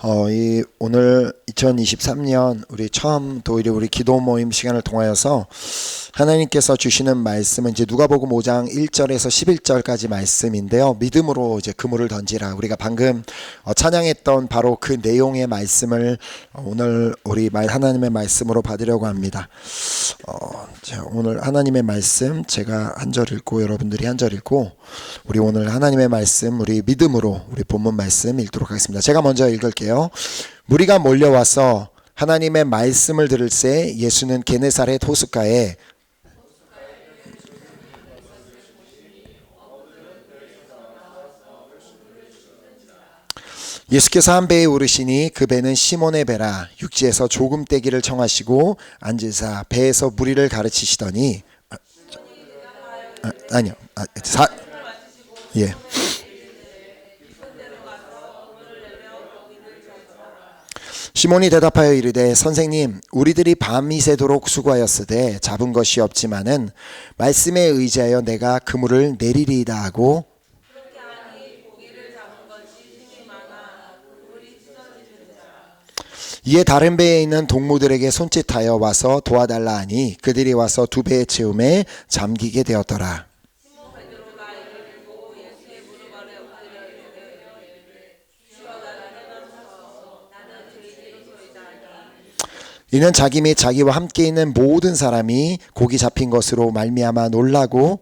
오늘 2023년 우리 처음 우리 기도 모임 시간을 통하여서 하나님께서 주시는 말씀은 이제 누가복음 5장 1절에서 11절까지 말씀인데요. 믿음으로 이제 그물을 던지라. 우리가 방금 찬양했던 바로 그 내용의 말씀을 오늘 우리 하나님의 말씀으로 받으려고 합니다. 오늘 하나님의 말씀 제가 한 절 읽고 여러분들이 한 절 읽고 우리 오늘 하나님의 말씀 우리 믿음으로 우리 본문 말씀 읽도록 하겠습니다. 제가 먼저 읽을게요. 무리가 몰려와서 하나님의 말씀을 들을새 예수는 게네사렛 호숫가에 예수께서 한 배에 오르시니 그 배는 시몬의 배라. 육지에서 조금 떼기를 청하시고 앉으사 배에서 무리를 가르치시더니 시몬이 대답하여 이르되 선생님 우리들이 밤이 새도록 수고하였으되 잡은 것이 없지만은 말씀에 의지하여 내가 그물을 내리리이다 하고 이에 다른 배에 있는 동무들에게 손짓하여 와서 도와달라 하니 그들이 와서 두 배의 채움에 잠기게 되었더라. 이는 자기 및 자기와 함께 있는 모든 사람이 고기 잡힌 것으로 말미암아 놀라고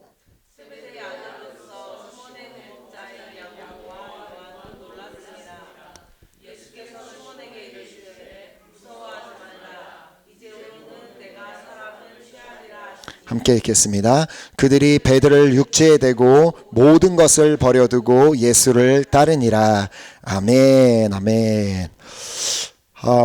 함께 읽겠습니다. 그들이 배들을 육지에 대고 모든 것을 버려두고 예수를 따르니라. 아멘, 아멘.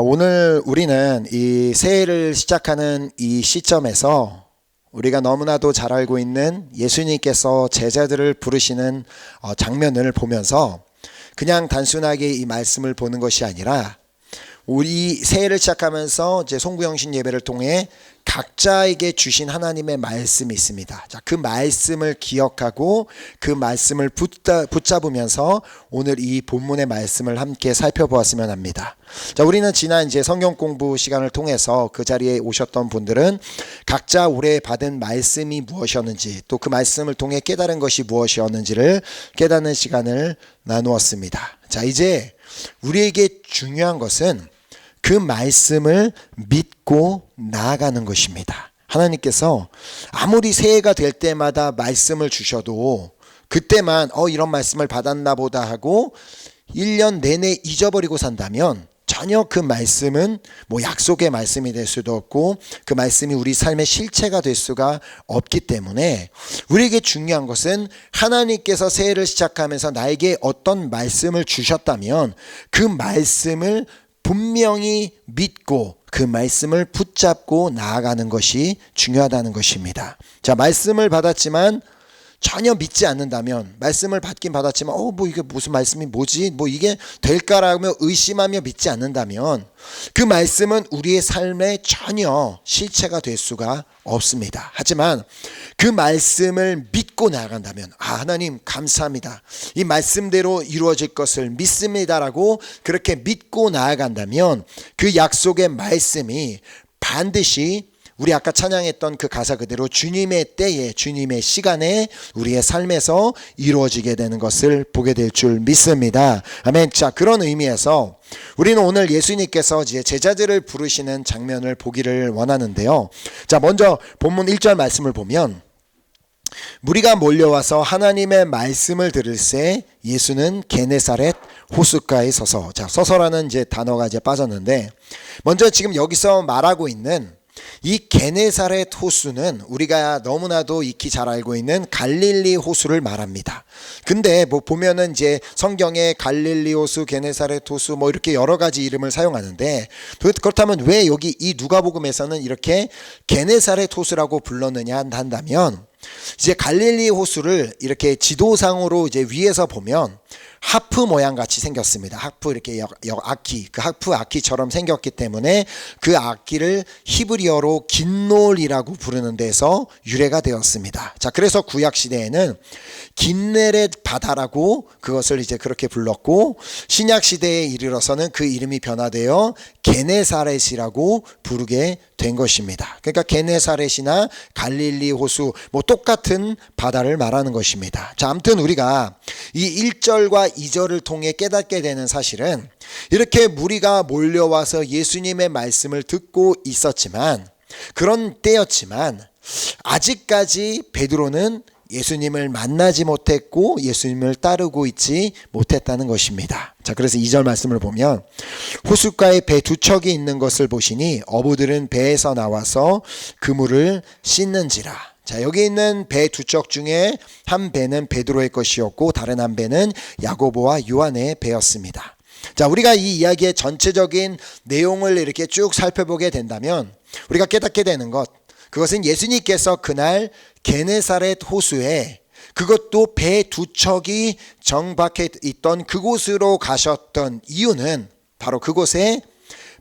오늘 우리는 이 새해를 시작하는 이 시점에서 우리가 너무나도 잘 알고 있는 예수님께서 제자들을 부르시는 장면을 보면서 그냥 단순하게 이 말씀을 보는 것이 아니라 우리 새해를 시작하면서 이제 송구영신 예배를 통해 각자에게 주신 하나님의 말씀이 있습니다. 자, 그 말씀을 기억하고 그 말씀을 붙잡으면서 오늘 이 본문의 말씀을 함께 살펴보았으면 합니다. 자, 우리는 지난 이제 성경 공부 시간을 통해서 그 자리에 오셨던 분들은 각자 올해 받은 말씀이 무엇이었는지 또 그 말씀을 통해 깨달은 것이 무엇이었는지를 깨닫는 시간을 나누었습니다. 자, 이제 우리에게 중요한 것은 그 말씀을 믿고 나아가는 것입니다. 하나님께서 아무리 새해가 될 때마다 말씀을 주셔도 그때만 이런 말씀을 받았나 보다 하고 1년 내내 잊어버리고 산다면 전혀 그 말씀은 약속의 말씀이 될 수도 없고 그 말씀이 우리 삶의 실체가 될 수가 없기 때문에 우리에게 중요한 것은 하나님께서 새해를 시작하면서 나에게 어떤 말씀을 주셨다면 그 말씀을 분명히 믿고 그 말씀을 붙잡고 나아가는 것이 중요하다는 것입니다. 자, 말씀을 받았지만 전혀 믿지 않는다면 말씀을 받긴 받았지만 이게 무슨 말씀이 뭐지? 이게 될까라며 의심하며 믿지 않는다면 그 말씀은 우리의 삶에 전혀 실체가 될 수가 없습니다. 하지만 그 말씀을 믿고 나아간다면 하나님 감사합니다. 이 말씀대로 이루어질 것을 믿습니다라고 그렇게 믿고 나아간다면 그 약속의 말씀이 반드시 우리 아까 찬양했던 그 가사 그대로 주님의 때에 주님의 시간에 우리의 삶에서 이루어지게 되는 것을 보게 될 줄 믿습니다. 아멘. 자, 그런 의미에서 우리는 오늘 예수님께서 제자들을 부르시는 장면을 보기를 원하는데요. 자, 먼저 본문 1절 말씀을 보면 무리가 몰려와서 하나님의 말씀을 들을새 예수는 게네사렛 호숫가에 서서. 자, 서서라는 단어가 빠졌는데 먼저 지금 여기서 말하고 있는 이 게네사렛 호수는 우리가 너무나도 익히 잘 알고 있는 갈릴리 호수를 말합니다. 근데 보면은 성경에 갈릴리 호수, 게네사렛 호수 이렇게 여러 가지 이름을 사용하는데 그렇다면 왜 여기 이 누가복음에서는 이렇게 게네사렛 호수라고 불렀느냐 한다면 갈릴리 호수를 이렇게 지도상으로 위에서 보면 하프 모양 같이 생겼습니다. 하프 이렇게 악기, 그 하프 악기처럼 생겼기 때문에 그 악기를 히브리어로 긴놀이라고 부르는 데서 유래가 되었습니다. 자, 그래서 구약 시대에는 긴네 게네사렛 바다라고 그것을 이제 그렇게 불렀고, 신약 시대에 이르러서는 그 이름이 변화되어 게네사렛이라고 부르게 된 것입니다. 그러니까 게네사렛이나 갈릴리 호수 뭐 똑같은 바다를 말하는 것입니다. 자, 아무튼 우리가 이 1절과 2절을 통해 깨닫게 되는 사실은, 이렇게 무리가 몰려와서 예수님의 말씀을 듣고 있었지만, 그런 때였지만 아직까지 베드로는 예수님을 만나지 못했고 예수님을 따르고 있지 못했다는 것입니다. 자, 그래서 2절 말씀을 보면, 호숫가에 배 두 척이 있는 것을 보시니 어부들은 배에서 나와서 그물을 씻는지라. 자, 여기 있는 배 두 척 중에 한 배는 베드로의 것이었고 다른 한 배는 야고보와 요한의 배였습니다. 자, 우리가 이 이야기의 전체적인 내용을 이렇게 쭉 살펴보게 된다면 우리가 깨닫게 되는 것, 그것은 예수님께서 그날 게네사렛 호수에, 그것도 배 두 척이 정박해 있던 그곳으로 가셨던 이유는 바로 그곳에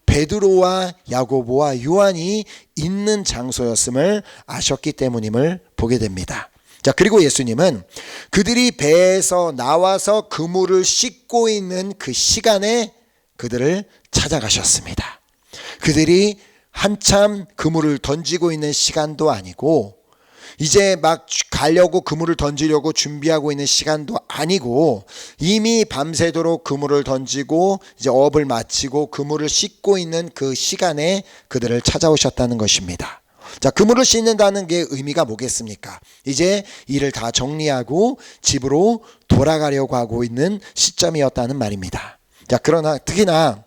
베드로와 야고보와 요한이 있는 장소였음을 아셨기 때문임을 보게 됩니다. 자, 그리고 예수님은 그들이 배에서 나와서 그물을 씻고 있는 그 시간에 그들을 찾아가셨습니다. 그들이 한참 그물을 던지고 있는 시간도 아니고, 이제 막 가려고 그물을 던지려고 준비하고 있는 시간도 아니고, 이미 밤새도록 그물을 던지고 이제 어업을 마치고 그물을 씻고 있는 그 시간에 그들을 찾아오셨다는 것입니다. 자, 그물을 씻는다는 게 의미가 뭐겠습니까? 이제 일을 다 정리하고 집으로 돌아가려고 하고 있는 시점이었다는 말입니다. 자, 그러나 특히나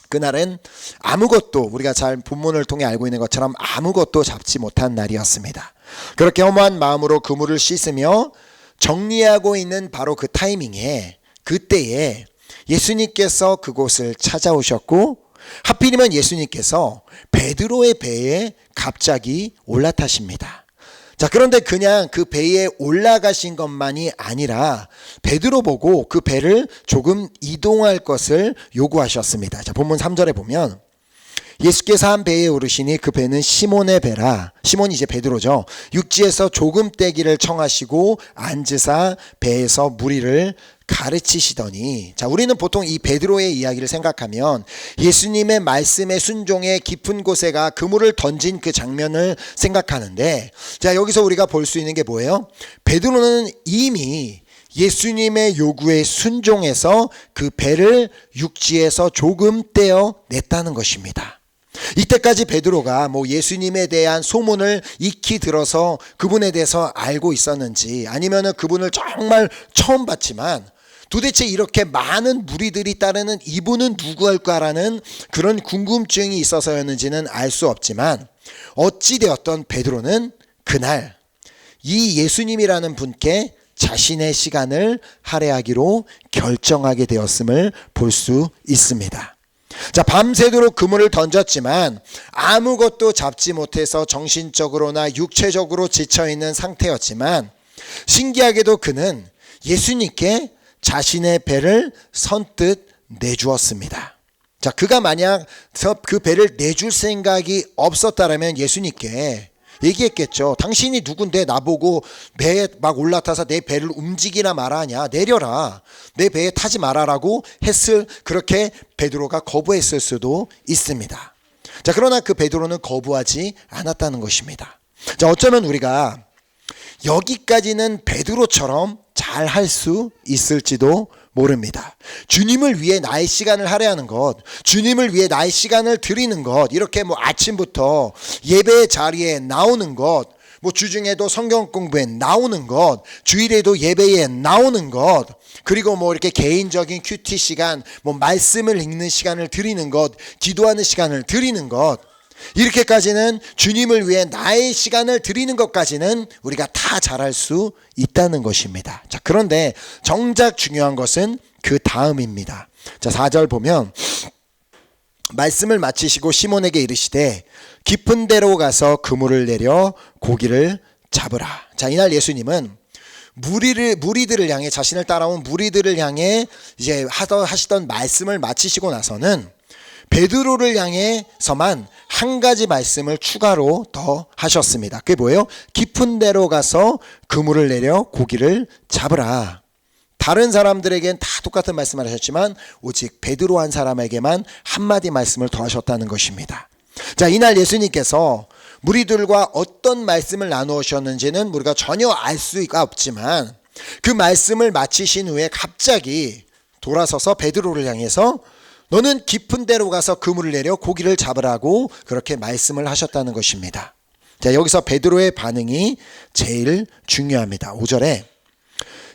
그날은 아무것도, 우리가 잘 본문을 통해 알고 있는 것처럼 아무것도 잡지 못한 날이었습니다. 그렇게 허무한 마음으로 그물을 씻으며 정리하고 있는 바로 그 타이밍에, 그때에 예수님께서 그곳을 찾아오셨고, 하필이면 예수님께서 베드로의 배에 갑자기 올라타십니다. 자, 그런데 그냥 그 배에 올라가신 것만이 아니라 베드로 보고 그 배를 조금 이동할 것을 요구하셨습니다. 자, 본문 3절에 보면, 예수께서 한 배에 오르시니 그 배는 시몬의 배라. 시몬이 이제 베드로죠. 육지에서 조금 떼기를 청하시고 앉으사 배에서 무리를 가르치시더니. 자, 우리는 보통 이 베드로의 이야기를 생각하면 예수님의 말씀에 순종해 깊은 곳에 가 그물을 던진 그 장면을 생각하는데, 자, 여기서 우리가 볼 수 있는 게 뭐예요? 베드로는 이미 예수님의 요구에 순종해서 그 배를 육지에서 조금 떼어 냈다는 것입니다. 이때까지 베드로가 뭐 예수님에 대한 소문을 익히 들어서 그분에 대해서 알고 있었는지, 아니면은 그분을 정말 처음 봤지만 도대체 이렇게 많은 무리들이 따르는 이분은 누구일까라는 그런 궁금증이 있어서였는지는 알 수 없지만, 어찌되었던 베드로는 그날 이 예수님이라는 분께 자신의 시간을 할애하기로 결정하게 되었음을 볼 수 있습니다. 자, 밤새도록 그물을 던졌지만 아무것도 잡지 못해서 정신적으로나 육체적으로 지쳐있는 상태였지만, 신기하게도 그는 예수님께 자신의 배를 선뜻 내주었습니다. 자, 그가 만약 그 배를 내줄 생각이 없었다라면 예수님께 얘기했겠죠. 당신이 누군데 나보고 배에 막 올라타서 내 배를 움직이나 말하냐, 내려라, 내 배에 타지 말아라고 했을, 그렇게 베드로가 거부했을 수도 있습니다. 자, 그러나 그 베드로는 거부하지 않았다는 것입니다. 자, 어쩌면 우리가 여기까지는 베드로처럼 잘 할 수 있을지도 모릅니다. 주님을 위해 나의 시간을 할애하는 것, 주님을 위해 나의 시간을 드리는 것, 이렇게 뭐 아침부터 예배 자리에 나오는 것, 뭐 주중에도 성경 공부에 나오는 것, 주일에도 예배에 나오는 것, 그리고 뭐 이렇게 개인적인 큐티 시간, 뭐 말씀을 읽는 시간을 드리는 것, 기도하는 시간을 드리는 것, 이렇게까지는 주님을 위해 나의 시간을 드리는 것까지는 우리가 다 잘할 수 있다는 것입니다. 자, 그런데 정작 중요한 것은 그 다음입니다. 자, 4절 보면, 말씀을 마치시고 시몬에게 이르시되 깊은 데로 가서 그물을 내려 고기를 잡으라. 자, 이날 예수님은 무리들을 향해, 자신을 따라온 무리들을 향해 이제 하시던 말씀을 마치시고 나서는 베드로를 향해서만 한 가지 말씀을 추가로 더 하셨습니다. 그게 뭐예요? 깊은 데로 가서 그물을 내려 고기를 잡으라. 다른 사람들에겐 다 똑같은 말씀을 하셨지만 오직 베드로 한 사람에게만 한마디 말씀을 더 하셨다는 것입니다. 자, 이날 예수님께서 무리들과 어떤 말씀을 나누셨는지는 우리가 전혀 알 수가 없지만 그 말씀을 마치신 후에 갑자기 돌아서서 베드로를 향해서 너는 깊은 데로 가서 그물을 내려 고기를 잡으라고 그렇게 말씀을 하셨다는 것입니다. 자, 여기서 베드로의 반응이 제일 중요합니다. 5절에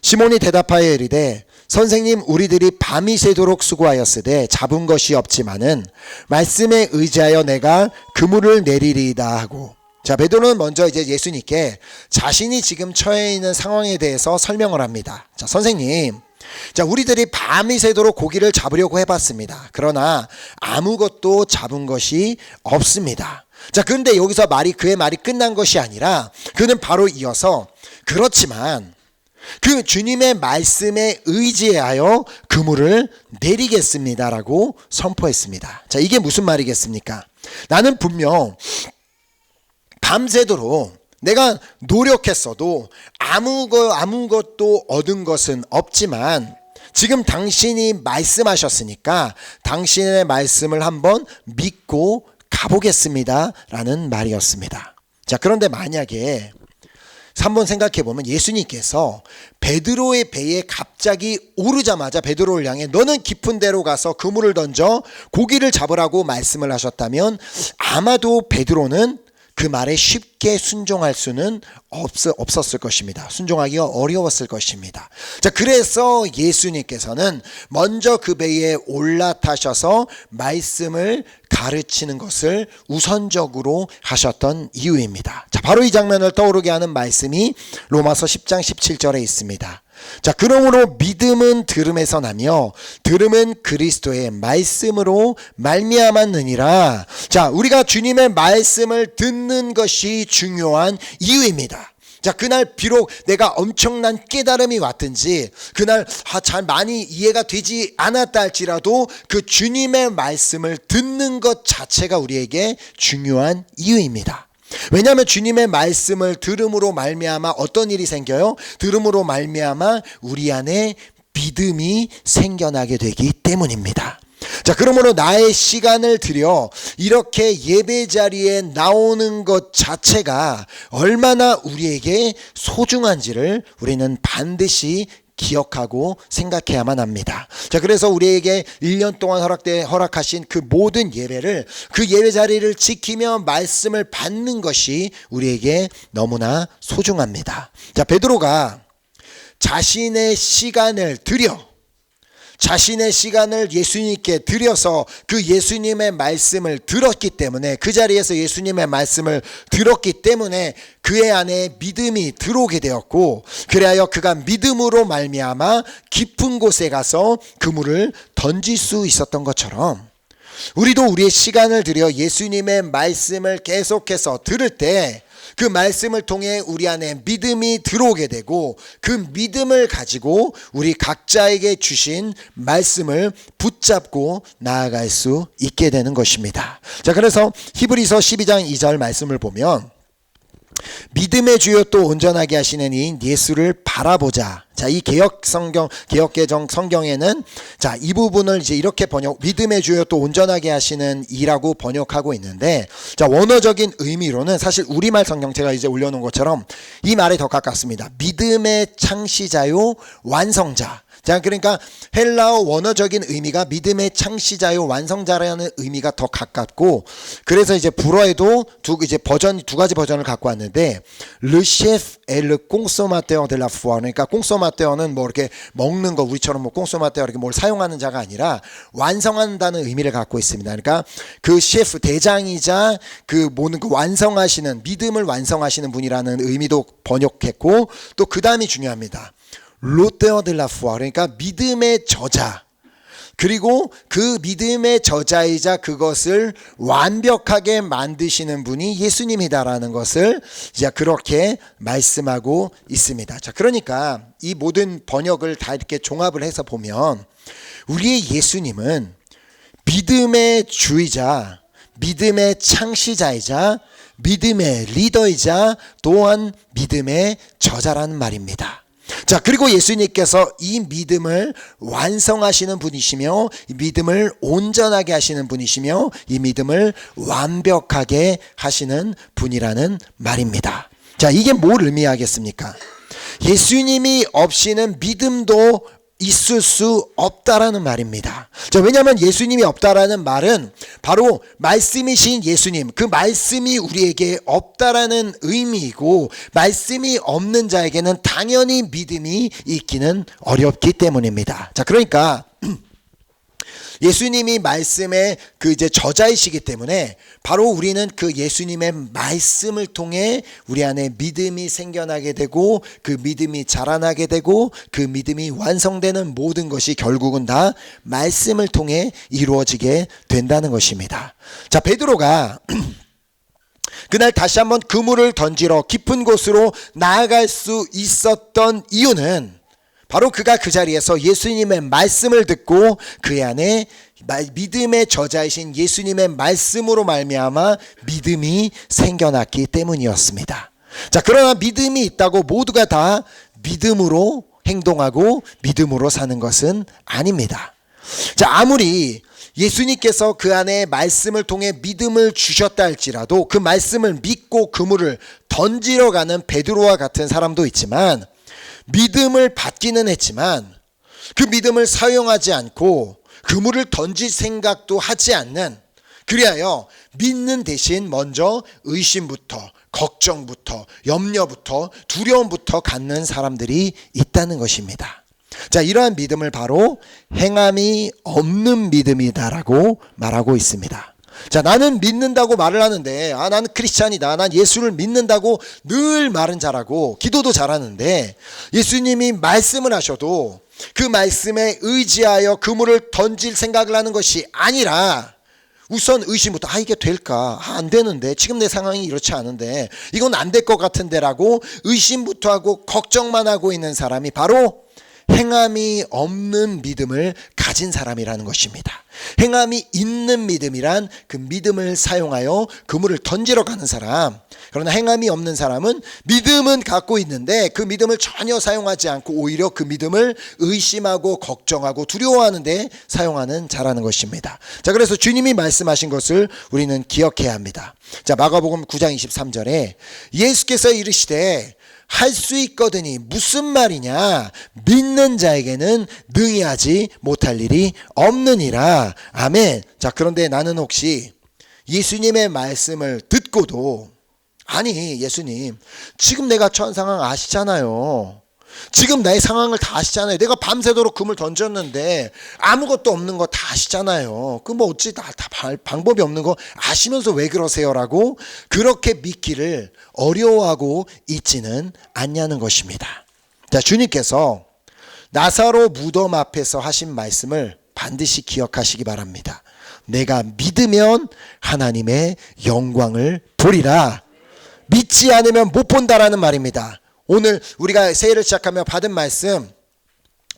시몬이 대답하여 이르되 선생님 우리들이 밤이 새도록 수고하였으되 잡은 것이 없지만은 말씀에 의지하여 내가 그물을 내리리이다 하고, 자, 베드로는 먼저 이제 예수님께 자신이 지금 처해 있는 상황에 대해서 설명을 합니다. 자, 선생님, 자, 우리들이 밤이 새도록 고기를 잡으려고 해봤습니다. 그러나 아무것도 잡은 것이 없습니다. 자, 그런데 여기서 그의 말이 끝난 것이 아니라 그는 바로 이어서 그렇지만 그 주님의 말씀에 의지하여 그물을 내리겠습니다라고 선포했습니다. 자, 이게 무슨 말이겠습니까? 나는 분명 밤새도록 내가 노력했어도 아무것도 얻은 것은 없지만 지금 당신이 말씀하셨으니까 당신의 말씀을 한번 믿고 가보겠습니다 라는 말이었습니다. 자, 그런데 만약에 한번 생각해 보면 예수님께서 베드로의 배에 갑자기 오르자마자 베드로를 향해 너는 깊은 데로 가서 그물을 던져 고기를 잡으라고 말씀을 하셨다면 아마도 베드로는 그 말에 쉽게 순종할 수는 없었을 것입니다. 순종하기가 어려웠을 것입니다. 자, 그래서 예수님께서는 먼저 그 배에 올라타셔서 말씀을 가르치는 것을 우선적으로 하셨던 이유입니다. 자, 바로 이 장면을 떠오르게 하는 말씀이 로마서 10장 17절에 있습니다. 자, 그러므로 믿음은 들음에서 나며 들음은 그리스도의 말씀으로 말미암았느니라. 자, 우리가 주님의 말씀을 듣는 것이 중요한 이유입니다. 자, 그날 비록 내가 엄청난 깨달음이 왔든지 그날 잘 많이 이해가 되지 않았다 할지라도 그 주님의 말씀을 듣는 것 자체가 우리에게 중요한 이유입니다. 왜냐하면 주님의 말씀을 들음으로 말미암아 어떤 일이 생겨요? 들음으로 말미암아 우리 안에 믿음이 생겨나게 되기 때문입니다. 자, 그러므로 나의 시간을 들여 이렇게 예배 자리에 나오는 것 자체가 얼마나 우리에게 소중한지를 우리는 반드시 기억하고 생각해야만 합니다. 자, 그래서 우리에게 1년 동안 허락하신 그 모든 예배를, 그 예배 자리를 지키며 말씀을 받는 것이 우리에게 너무나 소중합니다. 자, 베드로가 자신의 시간을 예수님께 드려서 그 예수님의 말씀을 들었기 때문에, 그 자리에서 예수님의 말씀을 들었기 때문에 그의 안에 믿음이 들어오게 되었고, 그리하여 그가 믿음으로 말미암아 깊은 곳에 가서 그물을 던질 수 있었던 것처럼 우리도 우리의 시간을 들여 예수님의 말씀을 계속해서 들을 때 그 말씀을 통해 우리 안에 믿음이 들어오게 되고 그 믿음을 가지고 우리 각자에게 주신 말씀을 붙잡고 나아갈 수 있게 되는 것입니다. 자, 그래서 히브리서 12장 2절 말씀을 보면 믿음의 주요 또 온전하게 하시는 이인 예수를 바라보자. 자, 이 개역개정 성경에는 자, 이 부분을 이제 이렇게 믿음의 주요 또 온전하게 하시는 이라고 번역하고 있는데, 자, 원어적인 의미로는 사실 우리말 성경 제가 이제 올려놓은 것처럼 이 말에 더 가깝습니다. 믿음의 창시자요 완성자. 자, 그러니까 헬라어 원어적인 의미가 믿음의 창시자요 완성자라는 의미가 더 가깝고, 그래서 이제 불어에도 두 가지 버전을 갖고 왔는데, Le chef et le consommateur de la foi. 그러니까 consommateur는 뭐 이렇게 먹는 거, 우리처럼 뭐 consommateur 이렇게 뭘 사용하는 자가 아니라 완성한다는 의미를 갖고 있습니다. 그러니까 그 셰프 대장이자 그 모든 그 완성하시는, 믿음을 완성하시는 분이라는 의미도 번역했고, 또 그 다음이 중요합니다. l'auteur de la foi, 그러니까 믿음의 저자, 그리고 그 믿음의 저자이자 그것을 완벽하게 만드시는 분이 예수님이다라는 것을 이제 그렇게 말씀하고 있습니다. 자, 그러니까 이 모든 번역을 다 이렇게 종합을 해서 보면 우리의 예수님은 믿음의 주이자 믿음의 창시자이자 믿음의 리더이자 또한 믿음의 저자라는 말입니다. 자, 그리고 예수님께서 이 믿음을 완성하시는 분이시며 이 믿음을 온전하게 하시는 분이시며 이 믿음을 완벽하게 하시는 분이라는 말입니다. 자, 이게 뭘 의미하겠습니까? 예수님이 없이는 믿음도 있을 수 없다라는 말입니다. 자, 왜냐하면 예수님이 없다라는 말은 바로 말씀이신 예수님, 그 말씀이 우리에게 없다라는 의미이고 말씀이 없는 자에게는 당연히 믿음이 있기는 어렵기 때문입니다. 자, 그러니까 예수님이 말씀의 그 이제 저자이시기 때문에 바로 우리는 그 예수님의 말씀을 통해 우리 안에 믿음이 생겨나게 되고 그 믿음이 자라나게 되고 그 믿음이 완성되는 모든 것이 결국은 다 말씀을 통해 이루어지게 된다는 것입니다. 자, 베드로가 그날 다시 한번 그물을 던지러 깊은 곳으로 나아갈 수 있었던 이유는 바로 그가 그 자리에서 예수님의 말씀을 듣고 그 안에 믿음의 저자이신 예수님의 말씀으로 말미암아 믿음이 생겨났기 때문이었습니다. 자, 그러나 믿음이 있다고 모두가 다 믿음으로 행동하고 믿음으로 사는 것은 아닙니다. 자, 아무리 예수님께서 그 안에 말씀을 통해 믿음을 주셨다 할지라도 그 말씀을 믿고 그물을 던지러 가는 베드로와 같은 사람도 있지만 믿음을 받기는 했지만 그 믿음을 사용하지 않고 그물을 던질 생각도 하지 않는, 그리하여 믿는 대신 먼저 의심부터 걱정부터 염려부터 두려움부터 갖는 사람들이 있다는 것입니다. 자, 이러한 믿음을 바로 행함이 없는 믿음이다라고 말하고 있습니다. 자, 나는 믿는다고 말을 하는데 나는 크리스찬이다, 난 예수를 믿는다고 늘 말은 잘하고 기도도 잘하는데 예수님이 말씀을 하셔도 그 말씀에 의지하여 그물을 던질 생각을 하는 것이 아니라 우선 의심부터 이게 될까? 안 되는데 지금 내 상황이 이렇지 않은데 이건 안 될 것 같은데 라고 의심부터 하고 걱정만 하고 있는 사람이 바로 행함이 없는 믿음을 가진 사람이라는 것입니다. 행함이 있는 믿음이란 그 믿음을 사용하여 그물을 던지러 가는 사람. 그러나 행함이 없는 사람은 믿음은 갖고 있는데 그 믿음을 전혀 사용하지 않고 오히려 그 믿음을 의심하고 걱정하고 두려워하는 데 사용하는 자라는 것입니다. 자, 그래서 주님이 말씀하신 것을 우리는 기억해야 합니다. 자, 마가복음 9장 23절에 예수께서 이르시되 할 수 있거든이 무슨 말이냐, 믿는 자에게는 능히 하지 못할 일이 없느니라. 아멘. 자, 그런데 나는 혹시 예수님의 말씀을 듣고도 아니 예수님 지금 내가 처한 상황 아시잖아요, 지금 나의 상황을 다 아시잖아요, 내가 밤새도록 금을 던졌는데 아무것도 없는 거 다 아시잖아요, 그 뭐 어찌 다 방법이 없는 거 아시면서 왜 그러세요? 라고 그렇게 믿기를 어려워하고 있지는 않냐는 것입니다. 자, 주님께서 나사로 무덤 앞에서 하신 말씀을 반드시 기억하시기 바랍니다. 내가 믿으면 하나님의 영광을 보리라. 믿지 않으면 못 본다라는 말입니다. 오늘 우리가 새해를 시작하며 받은 말씀,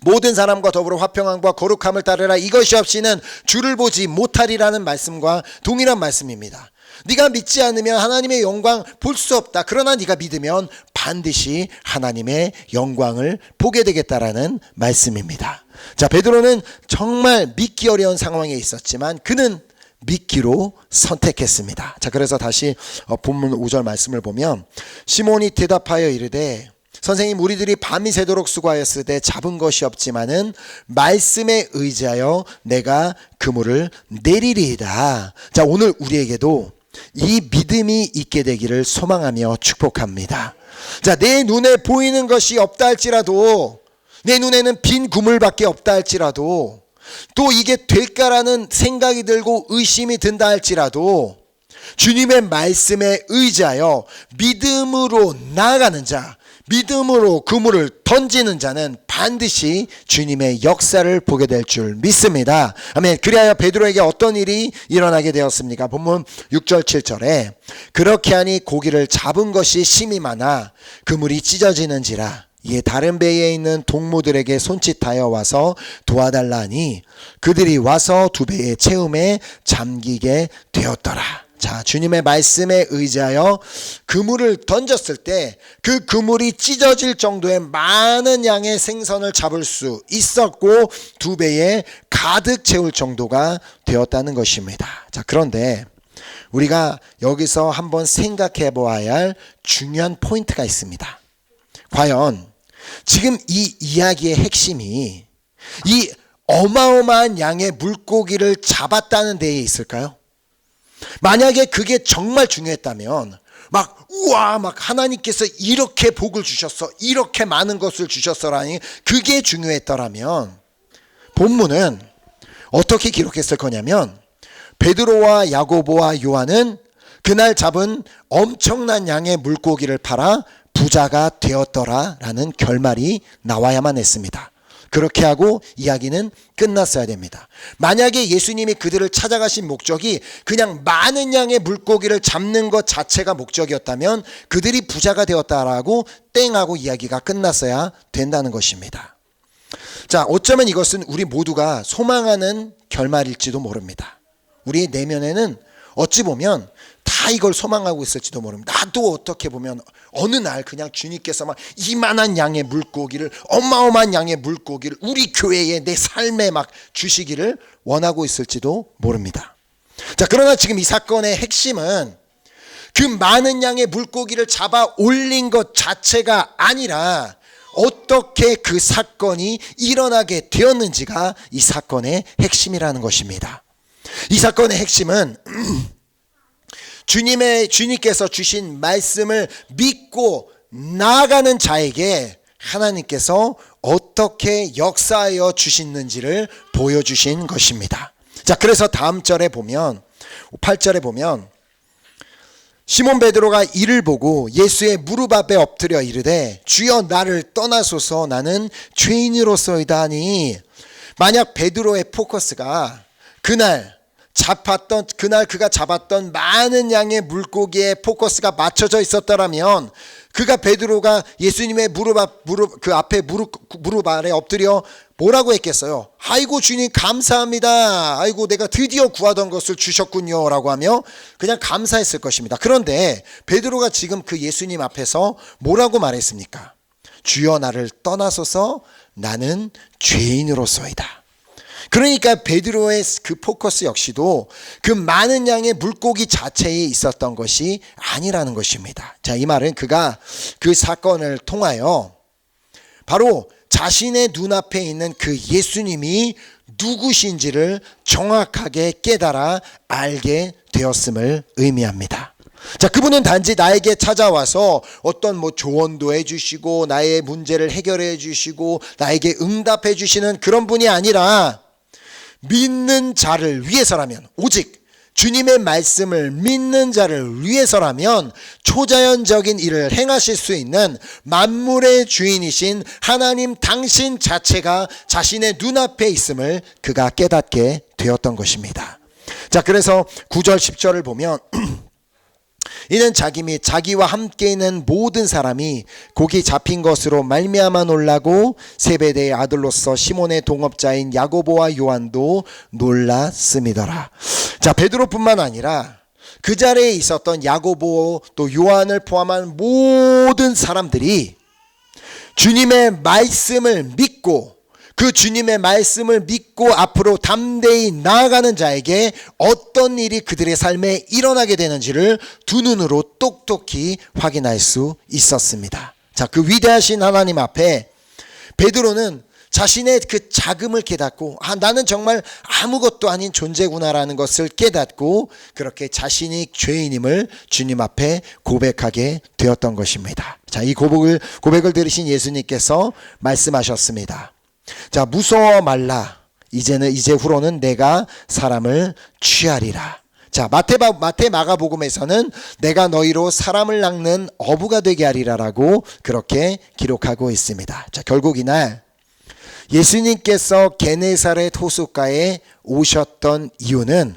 모든 사람과 더불어 화평함과 거룩함을 따르라, 이것이 없이는 주를 보지 못하리라는 말씀과 동일한 말씀입니다. 네가 믿지 않으면 하나님의 영광 볼 수 없다. 그러나 네가 믿으면 반드시 하나님의 영광을 보게 되겠다라는 말씀입니다. 자, 베드로는 정말 믿기 어려운 상황에 있었지만 그는 믿기로 선택했습니다. 자, 그래서 다시 본문 5절 말씀을 보면 시몬이 대답하여 이르되 선생님, 우리들이 밤이 새도록 수고하였으되 잡은 것이 없지만은 말씀에 의지하여 내가 그물을 내리리이다. 자, 오늘 우리에게도 이 믿음이 있게 되기를 소망하며 축복합니다. 자, 내 눈에 보이는 것이 없다 할지라도, 내 눈에는 빈 그물밖에 없다 할지라도, 또 이게 될까라는 생각이 들고 의심이 든다 할지라도 주님의 말씀에 의지하여 믿음으로 나아가는 자, 믿음으로 그물을 던지는 자는 반드시 주님의 역사를 보게 될 줄 믿습니다. 아멘. 그리하여 베드로에게 어떤 일이 일어나게 되었습니까? 본문 6절 7절에 그렇게 하니 고기를 잡은 것이 심히 많아 그물이 찢어지는지라. 이에 다른 배에 있는 동무들에게 손짓하여 와서 도와달라니 그들이 와서 두 배의 채움에 잠기게 되었더라. 자, 주님의 말씀에 의지하여 그물을 던졌을 때 그 그물이 찢어질 정도의 많은 양의 생선을 잡을 수 있었고 두 배에 가득 채울 정도가 되었다는 것입니다. 자, 그런데 우리가 여기서 한번 생각해 보아야 할 중요한 포인트가 있습니다. 과연 지금 이 이야기의 핵심이 이 어마어마한 양의 물고기를 잡았다는 데에 있을까요? 만약에 그게 정말 중요했다면 우와 하나님께서 이렇게 복을 주셨어, 이렇게 많은 것을 주셨어라니 그게 중요했더라면 본문은 어떻게 기록했을 거냐면 베드로와 야고보와 요한은 그날 잡은 엄청난 양의 물고기를 팔아 부자가 되었더라라는 결말이 나와야만 했습니다. 그렇게 하고 이야기는 끝났어야 됩니다. 만약에 예수님이 그들을 찾아가신 목적이 그냥 많은 양의 물고기를 잡는 것 자체가 목적이었다면 그들이 부자가 되었다라고 땡하고 이야기가 끝났어야 된다는 것입니다. 자, 어쩌면 이것은 우리 모두가 소망하는 결말일지도 모릅니다. 우리 내면에는 어찌 보면 다 이걸 소망하고 있을지도 모릅니다. 나도 어떻게 보면 어느 날 그냥 주님께서 이만한 양의 물고기를, 어마어마한 양의 물고기를 우리 교회에, 내 삶에 주시기를 원하고 있을지도 모릅니다. 자, 그러나 지금 이 사건의 핵심은 그 많은 양의 물고기를 잡아 올린 것 자체가 아니라 어떻게 그 사건이 일어나게 되었는지가 이 사건의 핵심이라는 것입니다. 이 사건의 핵심은 주님께서 주신 말씀을 믿고 나아가는 자에게 하나님께서 어떻게 역사하여 주시는지를 보여주신 것입니다. 자, 그래서 다음 절에 보면 8절에 보면 시몬 베드로가 이를 보고 예수의 무릎 앞에 엎드려 이르되 주여 나를 떠나소서 나는 죄인으로소이다 하니, 만약 베드로의 포커스가 그날 그가 잡았던 많은 양의 물고기에 포커스가 맞춰져 있었더라면 그가 베드로가 예수님의 무릎 아래 엎드려 뭐라고 했겠어요? 아이고 주님 감사합니다. 아이고 내가 드디어 구하던 것을 주셨군요 라고 하며 그냥 감사했을 것입니다. 그런데 베드로가 지금 그 예수님 앞에서 뭐라고 말했습니까? 주여 나를 떠나소서 나는 죄인으로소이다. 그러니까 베드로의 그 포커스 역시도 그 많은 양의 물고기 자체에 있었던 것이 아니라는 것입니다. 자, 이 말은 그가 그 사건을 통하여 바로 자신의 눈앞에 있는 그 예수님이 누구신지를 정확하게 깨달아 알게 되었음을 의미합니다. 자, 그분은 단지 나에게 찾아와서 어떤 조언도 해주시고 나의 문제를 해결해 주시고 나에게 응답해 주시는 그런 분이 아니라 믿는 자를 위해서라면, 오직 주님의 말씀을 믿는 자를 위해서라면 초자연적인 일을 행하실 수 있는 만물의 주인이신 하나님 당신 자체가 자신의 눈앞에 있음을 그가 깨닫게 되었던 것입니다. 자, 그래서 9절 10절을 보면 이는 자기 및 자기와 함께 있는 모든 사람이 고기 잡힌 것으로 말미암아 놀라고 세베대의 아들로서 시몬의 동업자인 야고보와 요한도 놀랐음이더라. 자, 베드로뿐만 아니라 그 자리에 있었던 야고보 또 요한을 포함한 모든 사람들이 주님의 말씀을 믿고 그 주님의 말씀을 믿고 앞으로 담대히 나아가는 자에게 어떤 일이 그들의 삶에 일어나게 되는지를 두 눈으로 똑똑히 확인할 수 있었습니다. 자, 그 위대하신 하나님 앞에 베드로는 자신의 그 자금을 깨닫고 나는 정말 아무것도 아닌 존재구나라는 것을 깨닫고 그렇게 자신이 죄인임을 주님 앞에 고백하게 되었던 것입니다. 자, 이 고백을 들으신 예수님께서 말씀하셨습니다. 자, 무서워 말라. 이제후로는 내가 사람을 취하리라. 자, 마태 마가복음에서는 내가 너희로 사람을 낚는 어부가 되게 하리라라고 그렇게 기록하고 있습니다. 자, 결국 이날 예수님께서 게네사렛 호숫가에 오셨던 이유는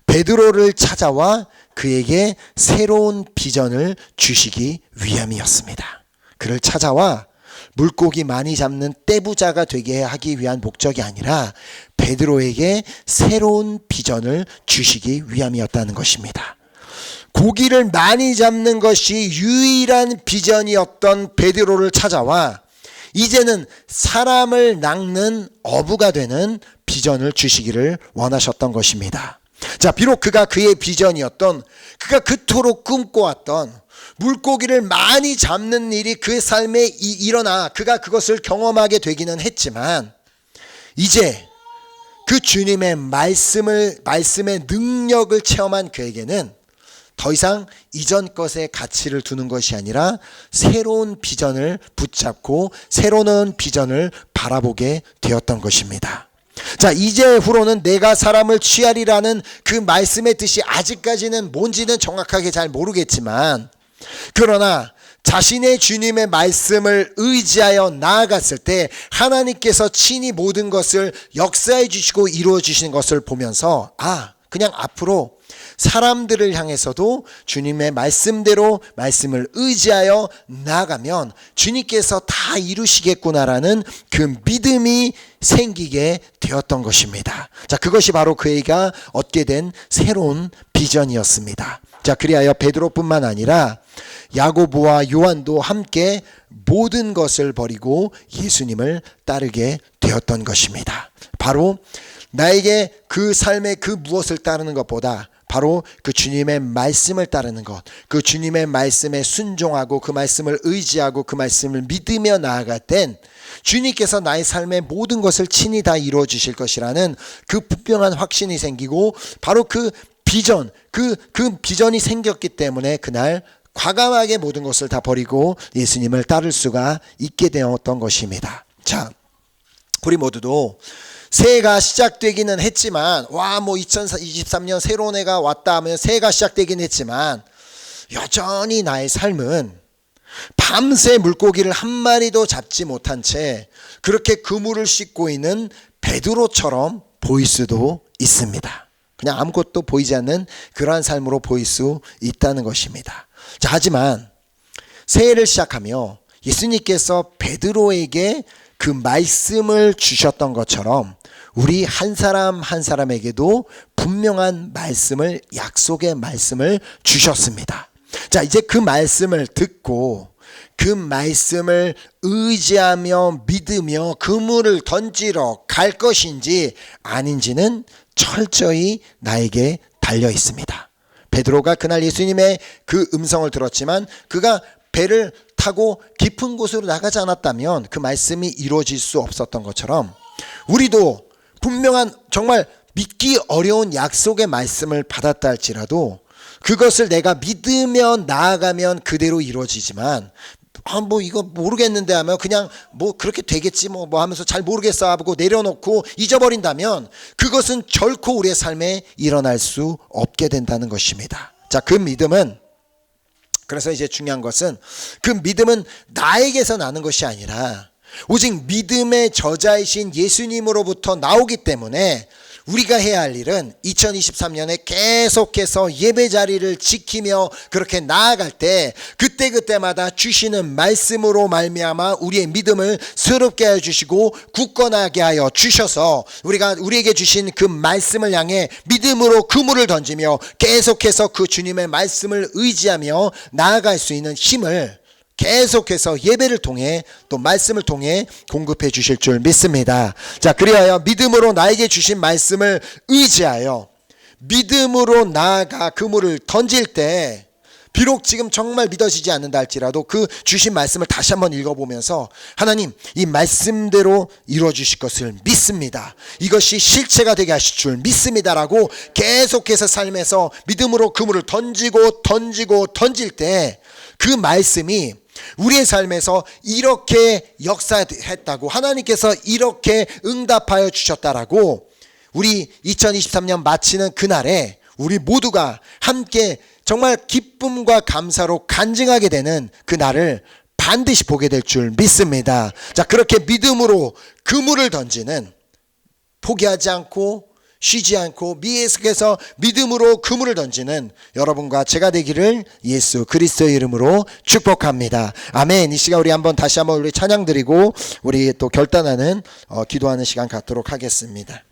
베드로를 찾아와 그에게 새로운 비전을 주시기 위함이었습니다. 그를 찾아와 물고기 많이 잡는 떼부자가 되게 하기 위한 목적이 아니라 베드로에게 새로운 비전을 주시기 위함이었다는 것입니다. 고기를 많이 잡는 것이 유일한 비전이었던 베드로를 찾아와 이제는 사람을 낚는 어부가 되는 비전을 주시기를 원하셨던 것입니다. 자, 비록 그가 그의 비전이었던, 그가 그토록 꿈꿔왔던 물고기를 많이 잡는 일이 그의 삶에 일어나 그가 그것을 경험하게 되기는 했지만, 이제 그 주님의 말씀의 능력을 체험한 그에게는 더 이상 이전 것에 가치를 두는 것이 아니라 새로운 비전을 붙잡고 새로운 비전을 바라보게 되었던 것입니다. 자, 이제후로는 내가 사람을 취하리라는 그 말씀의 뜻이 아직까지는 뭔지는 정확하게 잘 모르겠지만, 그러나 자신의 주님의 말씀을 의지하여 나아갔을 때 하나님께서 친히 모든 것을 역사해 주시고 이루어 주시는 것을 보면서, 그냥 앞으로 사람들을 향해서도 주님의 말씀대로 말씀을 의지하여 나아가면 주님께서 다 이루시겠구나라는 그 믿음이 생기게 되었던 것입니다. 자, 그것이 바로 그가 얻게 된 새로운 비전이었습니다. 자, 그리하여 베드로뿐만 아니라 야고보와 요한도 함께 모든 것을 버리고 예수님을 따르게 되었던 것입니다. 바로 나에게 그 삶의 그 무엇을 따르는 것보다 바로 그 주님의 말씀을 따르는 것, 그 주님의 말씀에 순종하고 그 말씀을 의지하고 그 말씀을 믿으며 나아갈 땐 주님께서 나의 삶의 모든 것을 친히 다 이루어 주실 것이라는 그 분명한 확신이 생기고, 바로 그 비전, 그 비전이 생겼기 때문에 그날 과감하게 모든 것을 다 버리고 예수님을 따를 수가 있게 되었던 것입니다. 자, 우리 모두도 새해가 시작되기는 했지만, 2023년 새로운 해가 왔다 하면 새해가 시작되긴 했지만, 여전히 나의 삶은 밤새 물고기를 한 마리도 잡지 못한 채 그렇게 그물을 씻고 있는 베드로처럼 보일 수도 있습니다. 그냥 아무것도 보이지 않는 그러한 삶으로 보일 수 있다는 것입니다. 자, 하지만 새해를 시작하며 예수님께서 베드로에게 그 말씀을 주셨던 것처럼 우리 한 사람 한 사람에게도 분명한 말씀을, 약속의 말씀을 주셨습니다. 자, 이제 그 말씀을 듣고 그 말씀을 의지하며 믿으며 그물을 던지러 갈 것인지 아닌지는 철저히 나에게 달려 있습니다. 베드로가 그날 예수님의 그 음성을 들었지만 그가 배를 타고 깊은 곳으로 나가지 않았다면 그 말씀이 이루어질 수 없었던 것처럼, 우리도 분명한 정말 믿기 어려운 약속의 말씀을 받았다 할지라도 그것을 내가 믿으며 나아가면 그대로 이루어지지만, 이거 모르겠는데 하면 그냥 그렇게 되겠지 하면서 잘 모르겠어 하고 내려놓고 잊어버린다면 그것은 결코 우리의 삶에 일어날 수 없게 된다는 것입니다. 자, 그 믿음은, 그래서 이제 중요한 것은 그 믿음은 나에게서 나는 것이 아니라 오직 믿음의 저자이신 예수님으로부터 나오기 때문에 우리가 해야 할 일은 2023년에 계속해서 예배 자리를 지키며 그렇게 나아갈 때 그때그때마다 주시는 말씀으로 말미암아 우리의 믿음을 새롭게 하여 주시고 굳건하게 하여 주셔서 우리에게 주신 그 말씀을 향해 믿음으로 그물을 던지며 계속해서 그 주님의 말씀을 의지하며 나아갈 수 있는 힘을 계속해서 예배를 통해 또 말씀을 통해 공급해 주실 줄 믿습니다. 자, 그리하여 믿음으로 나에게 주신 말씀을 의지하여 믿음으로 나아가 그물을 던질 때, 비록 지금 정말 믿어지지 않는다 할지라도 그 주신 말씀을 다시 한번 읽어보면서, 하나님, 이 말씀대로 이루어 주실 것을 믿습니다. 이것이 실체가 되게 하실 줄 믿습니다라고 계속해서 삶에서 믿음으로 그물을 던질 때 그 말씀이 우리의 삶에서 이렇게 역사했다고, 하나님께서 이렇게 응답하여 주셨다라고, 우리 2023년 마치는 그날에 우리 모두가 함께 정말 기쁨과 감사로 간증하게 되는 그날을 반드시 보게 될 줄 믿습니다. 자, 그렇게 믿음으로 그물을 던지는, 포기하지 않고 쉬지 않고 계속해서 믿음으로 그물을 던지는 여러분과 제가 되기를 예수 그리스도의 이름으로 축복합니다. 아멘. 이 시간 우리 다시 한번 우리 찬양 드리고 우리 또 결단하는 기도하는 시간 갖도록 하겠습니다.